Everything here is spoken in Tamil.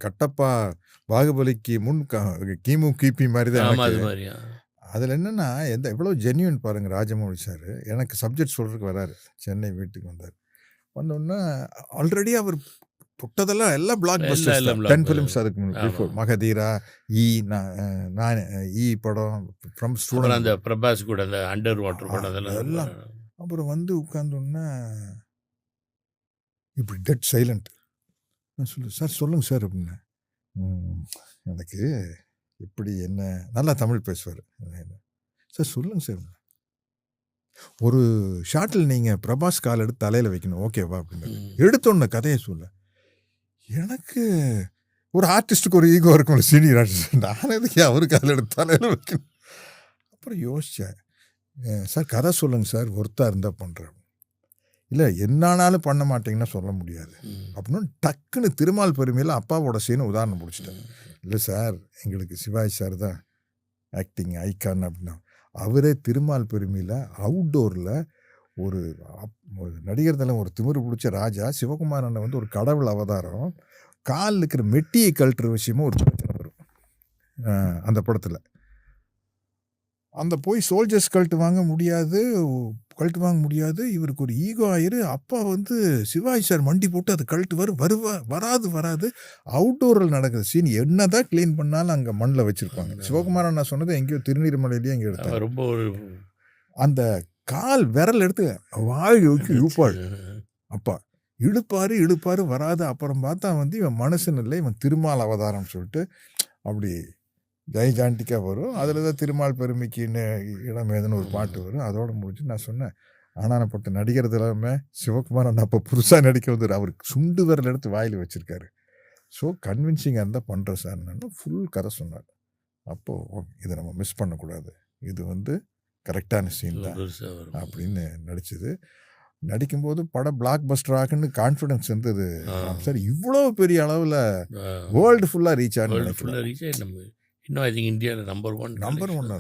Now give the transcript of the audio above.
கட்டப்பா பாகுபலிக்கு முன் கிமு, கிபி மாரி தான் ஆமா, எனக்கு. அது மாரி. அதில என்னன்னா, எவ்வளோ ஜென்யூன் பாருங்க ராஜமௌழி சாரு. எனக்கு சப்ஜெக்ட் சொல்றதுக்கு வராரு. சென்னை வீட்டுக்கு வந்தாரு. வந்தோன்னே ஆல்ரெடி அவர் தொட்டதெல்லாம் எல்லாம் பிளாக் பஸ்டர்ஸ் எல்லாம் தான். 10 பிளாக் ஃபிலிம்ஸ் அதுக்கு ஆமா. பிஃபோர். மகதீரா, ஈ, நான் ஈ படம், ஃப்ரம் அப்புறம் ஸ்டூடண்ட். அந்த பிரபாஸ் கூட அந்த அண்டர் வாட்டர் படம் அதெல்லாம் எல்லாம். அப்புறம் வந்து உட்கார்ந்தோன்னே, இப்படி டெட் சைலண்ட். நான் சார் சொல்லுங்க சார் அப்படின்னேன். எனக்கு எப்படி என்ன நல்லா தமிழ் பேசுவார். சார் சொல்லுங்க சார். ஒரு ஷாட்டில் நீங்கள் பிரபாஸ் கால் எடுத்து தலையில் வைக்கணும் ஓகேவா அப்படின்னு எடுத்தோன்ன கதையை சொல்ல. எனக்கு ஒரு ஆர்டிஸ்ட்டுக்கு ஒரு ஈகோ இருக்கும்ல, சீனியர் ஆர்டிஸ்ட். நான் எதுக்கு அவரு கால் எடுத்து தலையில் வைக்கணும். அப்புறம் யோசித்தேன், சார் கதை சொல்லுங்கள் சார், ஒருத்தா இருந்தால் பண்ணுறேன். இல்லை என்னானாலும் பண்ண மாட்டீங்கன்னா சொல்ல முடியாது அப்படின்னு டக்குன்னு திருமால் பெருமையில் அப்பாவோட சீனை உதாரணம் பிடிச்சிட்டேன். இல்லை சார் எங்களுக்கு சிவாஜி சார் தான் ஆக்டிங் ஐக்கான் அப்படின்னா, அவரே திருமால் பெருமையில் அவுட்டோரில் ஒரு நடிகர் தலை ஒரு திமிரு பிடிச்ச ராஜா சிவகுமார் அண்ணன் வந்து ஒரு கடவுள் அவதாரம் காலில் இருக்கிற மெட்டியை கழட்டுற விஷயமும் ஒரு பிரச்சனை வரும் அந்த படத்தில். அந்த போய் சோல்ஜர்ஸ் கழட்டு வாங்க முடியாது, இவருக்கு ஒரு ஈகோ ஆயிரு. அப்பா வந்து சிவாஜி சார் மண்டி போட்டு அது கழட்டு வராது. அவுட்டோரில் நடக்கிற சீன் என்னதான் கிளீன் பண்ணாலும் அங்கே மண்ணில் வச்சுருப்பாங்க. சிவகுமார் நான் சொன்னது எங்கேயோ திருநீர்மலையிலேயே எங்கே எடுத்தாங்க. ரொம்ப அந்த கால் விரல் எடுத்து வாய் இழுப்பாள். அப்பா இழுப்பாரு வராது. அப்புறம் பார்த்தா வந்து இவன் மனுஷன் இல்லை, இவன் திருமால் அவதாரம் சொல்லிட்டு அப்படி ஜெய்ஜாண்டிக்காக வரும். அதில் தான் திருமால் பெருமைக்குன்னு இடம் ஏதுன்னு ஒரு பாட்டு வரும். அதோடு முடிச்சு நான் சொன்னேன், ஆனானப்பட்ட நடிகர் எல்லாமே சிவகுமார் அண்ணா அப்போ புதுசாக நடிக்க வந்து அவருக்கு சுண்டு விரல் எடுத்து வாயில் வச்சுருக்காரு. ஸோ கன்வின்சிங்காக இருந்தால் பண்ணுறேன் சார். ஃபுல் கதை சொன்னார். அப்போது இதை நம்ம மிஸ் பண்ணக்கூடாது, இது வந்து கரெக்டான சீன் தான் அப்படின்னு நடிச்சது. நடிக்கும்போது படம் பிளாக் பஸ்டர் ஆகுன்னு கான்ஃபிடன்ஸ் இருந்தது சார். இவ்வளோ பெரிய அளவில் வேர்ல்டு ஃபுல்லாக ரீச் ஆகணும். இன்னும் ஐ திங்க் இந்தியாவில் நம்பர் ஒன்